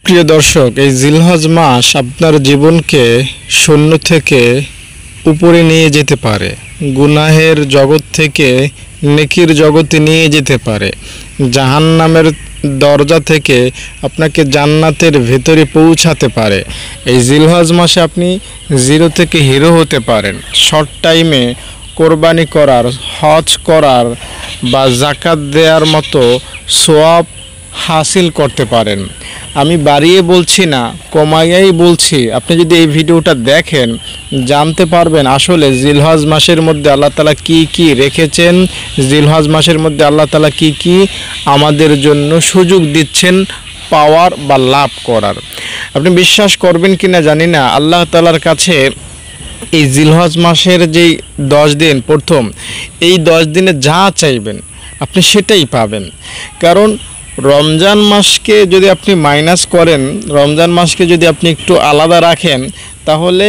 প্রিয় দর্শক, এই জিলহজ মাস আপনার জীবনকে শূন্য থেকে উপরে নিয়ে যেতে পারে, গুনাহের জগৎ থেকে নেকির জগতে নিয়ে যেতে পারে, জাহান্নামের দরজা থেকে আপনাকে জান্নাতের ভেতরে পৌঁছাতে পারে। এই জিলহজ মাসে আপনি জিরো থেকে হিরো হতে পারেন। শর্ট টাইমে কোরবানি করার, হজ করার বা জাকাত দেওয়ার মতো সওয়াব হাসিল করতে পারেন। আমি বাড়িয়ে বলছি না, কমাইয়াই বলছি। আপনি যদি এই ভিডিওটা দেখেন জানতে পারবেন আসলে জিলহজ মাসের মধ্যে আল্লাহ তাআলা কি কি রেখেছেন, জিলহজ মাসের মধ্যে আল্লাহ তাআলা কি কি আমাদের জন্য সুযোগ দিচ্ছেন পাওয়ার বা লাভ করার। আপনি বিশ্বাস করবেন কিনা জানি না, আল্লাহ তাআলার কাছে এই জিলহজ মাসের যেই 10 দিন প্রথম, এই 10 দিনে যা চাইবেন আপনি সেটাই পাবেন। কারণ রমজান মাসকে যদি আপনি মাইনাস করেন, রমজান মাসকে যদি আপনি একটু আলাদা রাখেন, তাহলে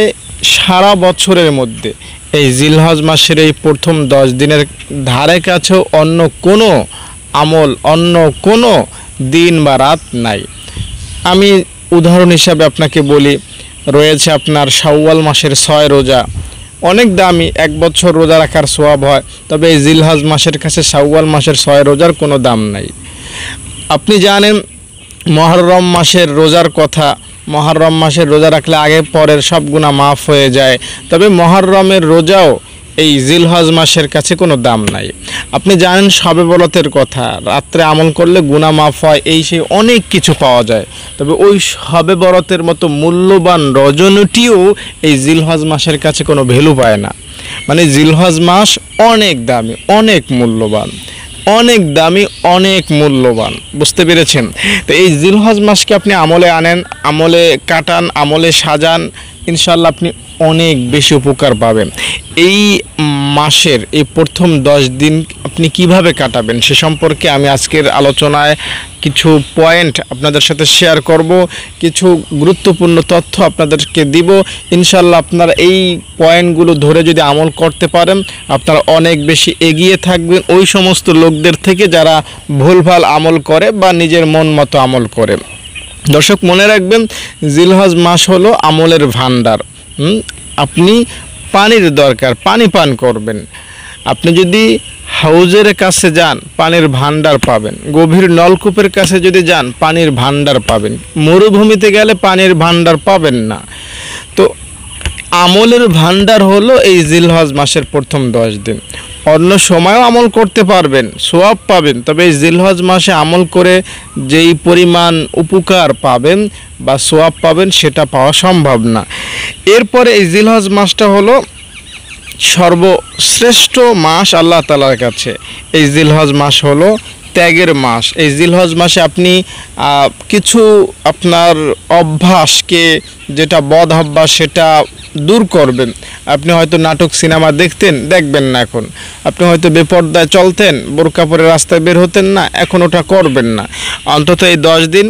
সারা বছরের মধ্যে এই জিলহজ মাসের এই প্রথম 10 দিনের ধারে কাছেও অন্য কোনো আমল, অন্য কোনো দিন বা রাত নাই। আমি উদাহরণ হিসাবে আপনাকে বলি, রয়েছে আপনার শাওয়াল মাসের 6 রোজা, অনেক দামি, 1 বছর রোজা রাখার সওয়াব হয়। তবে এই জিলহজ মাসের কাছে শাওয়াল মাসের 6 রোজার কোনো দাম নাই। আপনি জানেন মুহররম মাসের রোজার কথা, মুহররম মাসের রোজা রাখলে আগে পরের সব গুনাহ মাফ হয়ে যায়। তবে মুহররমের রোজাও এই জিলহজ মাসের কাছে কোনো দাম নাই। আপনি জানেন শবে বরাতের কথা, রাত্রে আমল করলে গুনাহ মাফ হয়, এই সেই অনেক কিছু পাওয়া যায়। তবে ওই শবে বরাতের মতো মূল্যবান রজনীটিও এই জিলহজ মাসের কাছে কোনো ভ্যালু পায় না। মানে জিলহজ মাস অনেক দামি, অনেক মূল্যবান, অনেক দামি, অনেক মূল্যবান। বুঝতে পেরেছেন? তো এই জিলহজ মাসকে আপনি আমলে আনেন, আমলে কাটান, আমলে সাজান, ইনশাআল্লাহ আপনি অনেক বেশি উপকার পাবেন। এই মাসের এই প্রথম 10 দিন আপনি কিভাবে কাটাবেন সে সম্পর্কে আমি আজকের আলোচনায় কিছু পয়েন্ট আপনাদের সাথে শেয়ার করব, কিছু গুরুত্বপূর্ণ তথ্য আপনাদেরকে দিব। ইনশাআল্লাহ আপনারা এই পয়েন্টগুলো ধরে যদি আমল করতে পারেন, আপনারা অনেক বেশি এগিয়ে থাকবেন ওই সমস্ত লোকদের থেকে যারা ভুলভাল আমল করে বা নিজের মন মতো আমল করে। দর্শক মনে রাখবেন, জিলহজ মাস হলো আমলের ভান্ডার। আপনি পানির দরকার, পানি পান করবেন। আপনি যদি হাউজের কাছে যান পানির ভান্ডার পাবেন, গভীর নলকূপের কাছে যদি যান পানির ভান্ডার পাবেন, মরুভূমিতে গেলে পানির ভান্ডার পাবেন না। তো আমলের ভান্ডার হলো এই জিলহজ মাসের প্রথম 10 দিন। অন্য সময়ও আমল করতে পারবেন, সওয়াব পাবেন, তবে এই জিলহজ মাসে আমল করে যেই পরিমাণ উপকার পাবেন বা সওয়াব পাবেন সেটা পাওয়া সম্ভব না। এরপরে এই জিলহজ মাসটা হলো সর্বশ্রেষ্ঠ মাস আল্লাহ তাআলার কাছে। এই জিলহজ মাস হলো ত্যাগের মাস। এই জিলহজ মাসে আপনি কিছু আপনার অভ্যাসকে, যেটা বদ অভ্যাস সেটা দূর করবেন। আপনি হয়তো নাটক সিনেমা দেখবেন না এখন। আপনি হয়তো বেপরদায় চলতেন, বোরকা পরে রাস্তায় বের হতেন না, এখন ওটা করবেন না। অন্তত এই 10 দিন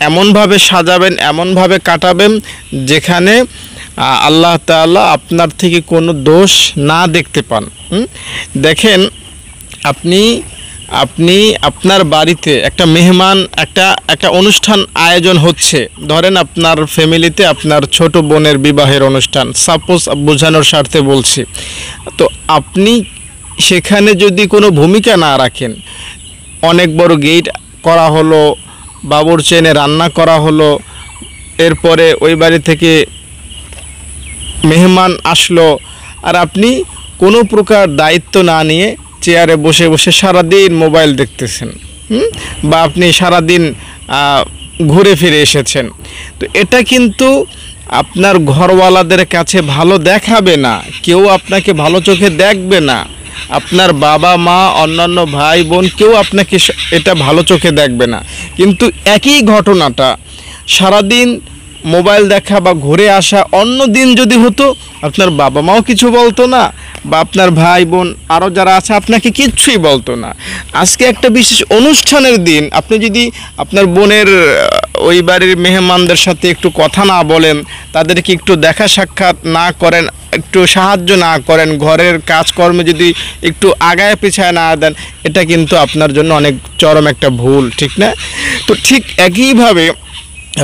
এমনভাবে সাজাবেন, এমনভাবে কাটাবেন যেখানে আল্লাহ তাআলা আপনার থেকে কোনো দোষ না দেখতে পান। দেখেন, আপনি আপনার বাড়িতে একটা মেহমান, একটা অনুষ্ঠান আয়োজন হচ্ছে, ধরেন আপনার ফ্যামিলিতে আপনার ছোট বোনের বিবাহের অনুষ্ঠান, সাপোজ বোঝানোর স্বার্থে বলছি। তো আপনি সেখানে যদি কোনো ভূমিকা না রাখেন, অনেক বড় গেট করা হলো, বাবুর্চি এনে রান্না করা হলো, এরপরে ওই বাড়ি থেকে মেহমান আসলো, আর আপনি কোনো প্রকার দায়িত্ব না নিয়ে চেয়ারে বসে বসে সারাদিন মোবাইল দেখতেছেন, বা আপনি সারাদিন ঘুরে ফিরে এসেছেন, তো এটা কিন্তু আপনার ঘরওয়ালাদের কাছে ভালো দেখাবে না। কেউ আপনাকে ভালো চোখে দেখবে না। আপনার বাবা মা, অন্যান্য ভাই বোন কেউ আপনাকে এটা ভালো চোখে দেখবে না। কিন্তু একই ঘটনাটা সারাদিন মোবাইল দেখা বা ঘুরে আসা অন্য দিন যদি হতো, আপনার বাবা মাও কিছু বলতো না, বা আপনার ভাই বোন আরও যারা আছে আপনাকে কিচ্ছুই বলতো না। আজকে একটা বিশেষ অনুষ্ঠানের দিন, আপনি যদি আপনার বোনের ওই বাড়ির মেহমানদের সাথে একটু কথা না বলেন, তাদেরকে একটু দেখা সাক্ষাৎ না করেন, একটু সাহায্য না করেন, ঘরের কাজকর্মে যদি একটু আগায় পিছায় না দেন, এটা কিন্তু আপনার জন্য অনেক চরম একটা ভুল, ঠিক না? তো ঠিক একইভাবে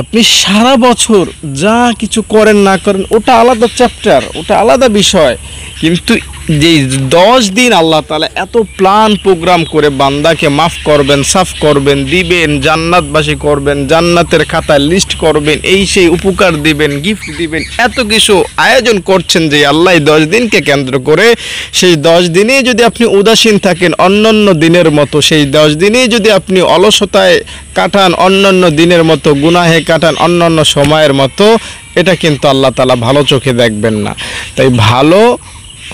আপনি সারা বছর যা কিছু করেন না করেন ওটা আলাদা চ্যাপ্টার, ওটা আলাদা বিষয়, কিন্তু যে 10 দিন আল্লাহ তাআলা এত প্ল্যান প্রোগ্রাম করে বান্দাকে মাফ করবেন, সাফ করবেন, দিবেন, জান্নাতবাসী করবেন, জান্নাতের খাতায় লিস্ট করবেন, এই সেই উপকার দিবেন, গিফট দিবেন, এত কিছু আয়োজন করছেন যে আল্লাহ 10 দিনকে কেন্দ্র করে, সেই 10 দিনে যদি আপনি উদাসীন থাকেন অন্যান্য দিনের মতো, সেই 10 দিনে যদি আপনি অলসতায় কাটান অন্যান্য দিনের মতো, গুনাহে কাটান অন্যান্য সময়ের মতো, এটা কিন্তু আল্লাহ তাআলা ভালো চোখে দেখবেন না। তাই ভালো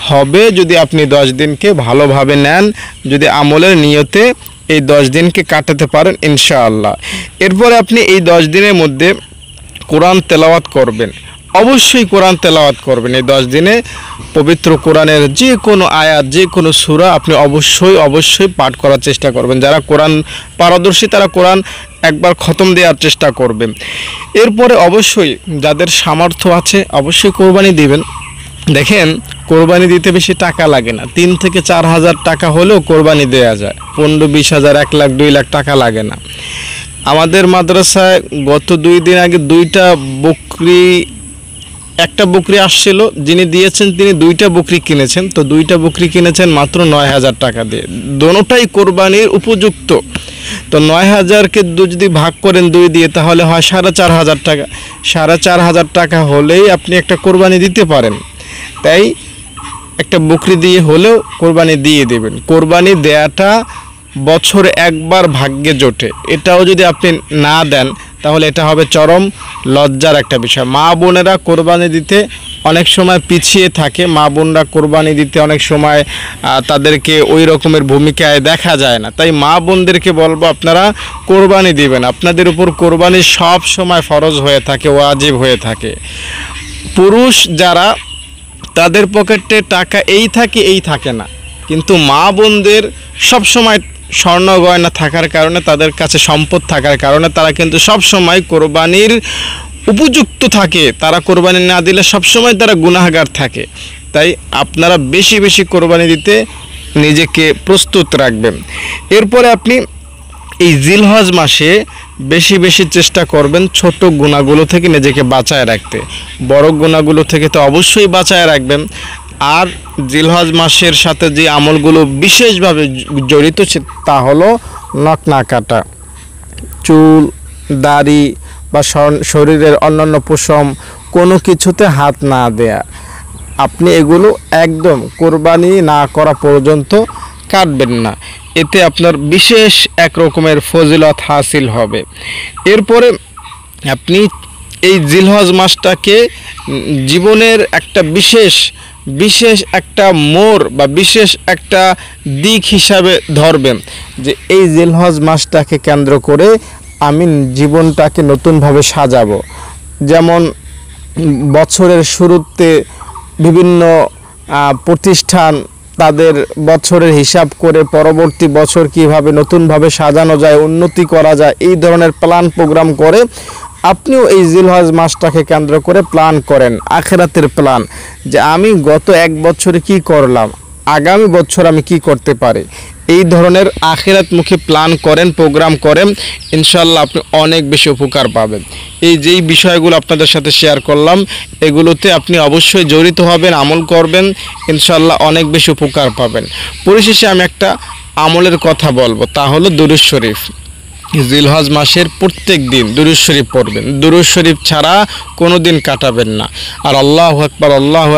হবে যদি আপনি 10 দিনকে ভালোভাবে নেন, যদি আমলের নিয়তে এই 10 দিনকে কাটাতে পারেন ইনশাআল্লাহ। এরপরে আপনি এই 10 দিনের মধ্যে কোরআন তেলাওয়াত করবেন, অবশ্যই কোরআন তেলাওয়াত করবেন। এই 10 দিনে পবিত্র কোরআনের যে কোনো আয়াত, যে কোনো সূরা আপনি অবশ্যই পাঠ করার চেষ্টা করবেন। যারা কোরআন পারদর্শী তারা কোরআন একবার খতম দেওয়ার চেষ্টা করবেন। এরপরে অবশ্যই যাদের সামর্থ্য আছে অবশ্যই কোরবানি দিবেন। দেখেন, কোরবানি দিতে বেশি টাকা লাগে না, 3 থেকে 4 হাজার টাকা হলেও কোরবানি দেওয়া যায়, 15-20 হাজার, 1 লাখ 2 লাখ টাকা লাগে না। আমাদের মাদ্রাসায় গত 2 দিন আগে একটা বকরি আসছিল, যিনি দিয়েছেন তিনি 2টা বকরি কিনেছেন, তো 2টা বকরি কিনেছেন মাত্র 9,000 টাকা দিয়ে, দোনোটাই কোরবানির উপযুক্ত। তো 9,000কে যদি ভাগ করেন 2 দিয়ে তাহলে হয় 4,500 টাকা, 4,500 টাকা হলেই আপনি একটা কোরবানি দিতে পারেন। তাই একটা বকরি দিয়ে হলেও কোরবানি দিয়ে দেবেন। কোরবানি দেয়াটা বছরে একবার ভাগ্যে জোটে, এটাও যদি আপনি না দেন তাহলে এটা হবে চরম লজ্জার একটা বিষয়। মা বোনেরা কোরবানি দিতে অনেক সময় পিছিয়ে থাকে, মা বোনরা কোরবানি দিতে অনেক সময় তাদেরকে ওই রকমের ভূমিকায় দেখা যায় না। তাই মা বোনদেরকে বলবো আপনারা কোরবানি দিবেন, আপনাদের উপর কোরবানি সব সময় ফরজ হয়ে থাকে, ওয়াজিব হয়ে থাকে। পুরুষ যারা তাদের পকেটে টাকা এই থাকে না, কিন্তু মা বোনদের সব সময় স্বর্ণ গয়না থাকার কারণে, তাদের কাছে সম্পদ থাকার কারণে তারা কিন্তু সব সময় কোরবানির উপযুক্ত থাকে। তারা কোরবানি না দিলে সব সময় তারা গুনাহগার থাকে। তাই আপনারা বেশি বেশি কোরবানি দিতে নিজেকে প্রস্তুত রাখবেন। এরপরে আপনি এই জিলহজ মাসে বেশি বেশি চেষ্টা করবেন ছোট গুনাহগুলো থেকে নিজেকে বাঁচায় রাখতে, বড় গুনাহগুলো থেকে তো অবশ্যই বাঁচায় রাখবেন। আর জিলহজ মাসের সাথে যে আমলগুলো বিশেষভাবে জড়িত তা হলো নখ না কাটা, চুল, দাড়ি বা শরীরের অন্যান্য পশম কোনো কিছুতে হাত না দেয়া। আপনি এগুলো একদম কোরবানি না করা পর্যন্ত কাটবেন না, এতে আপনার বিশেষ এক রকমের ফজিলত হাসিল হবে। এরপরে আপনি এই জিলহজ মাসটাকে জীবনের একটা বিশেষ একটা মোড় বা বিশেষ একটা দিক হিসাবে ধরবেন, যে এই জিলহজ মাসটাকে কেন্দ্র করে আমি জীবনটাকে নতুনভাবে সাজাবো। যেমন বছরের শুরুতে বিভিন্ন প্রতিষ্ঠান তাদের বছরের হিসাব করে পরবর্তী বছর কিভাবে নতুনভাবে সাজানো যায়, উন্নতি করা যায়, এই ধরনের প্ল্যান প্রোগ্রাম করে আপনিও এই জিলহজ মাসটাকে কেন্দ্র করে প্ল্যান করেন, আখিরাতের প্ল্যান, যে আমি গত 1 বছরে কি করলাম, আগামী বছর আমি কি করতে পারি। এই ধরনের আখিরাতমুখী প্ল্যান করেন, প্রোগ্রাম করেন, ইনশাআল্লাহ আপনি অনেক বেশি উপকার পাবেন। এই যেই বিষয়গুলো আপনাদের সাথে শেয়ার করলাম এগুলোতে আপনি অবশ্যই জড়িত হবেন, আমল করবেন, ইনশাআল্লাহ অনেক বেশি উপকার পাবেন। পরিশেষে আমি একটা আমলের কথা বলবো, তা হলো দুরূদ শরীফ। জিলহজ মাসের প্রত্যেক দিন দুরূদ শরীফ পড়বেন, দুরূদ শরীফ ছাড়া কোনো দিন কাটাবেন না। আর আল্লাহু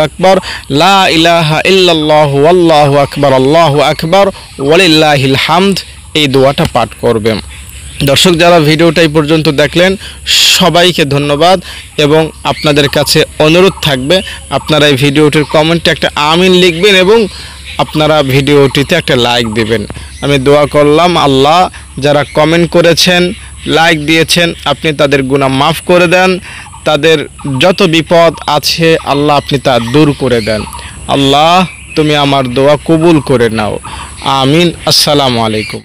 আকবার, লা ইলাহা ইল্লাল্লাহু আল্লাহু আকবার ওয়ালিল্লাহিল হামদ, এই দোয়াটা পাঠ করবেন। দর্শক যারা ভিডিওটা এই পর্যন্ত দেখলেন সবাইকে ধন্যবাদ, এবং আপনাদের কাছে অনুরোধ থাকবে আপনারা এই ভিডিওটির কমেন্টে একটা আমিন লিখবেন এবং আপনারা ভিডিওটিতে একটা লাইক দেবেন। আমি দোয়া করলাম আল্লাহ যারা কমেন্ট করেছেন, লাইক দিয়েছেন, আপনি তাদের গুনাহ মাফ করে দেন, তাদের যত বিপদ আছে আল্লাহ আপনি তা দূর করে দেন। আল্লাহ তুমি আমার দোয়া কবুল করে নাও, আমিন। আসসালামু আলাইকুম।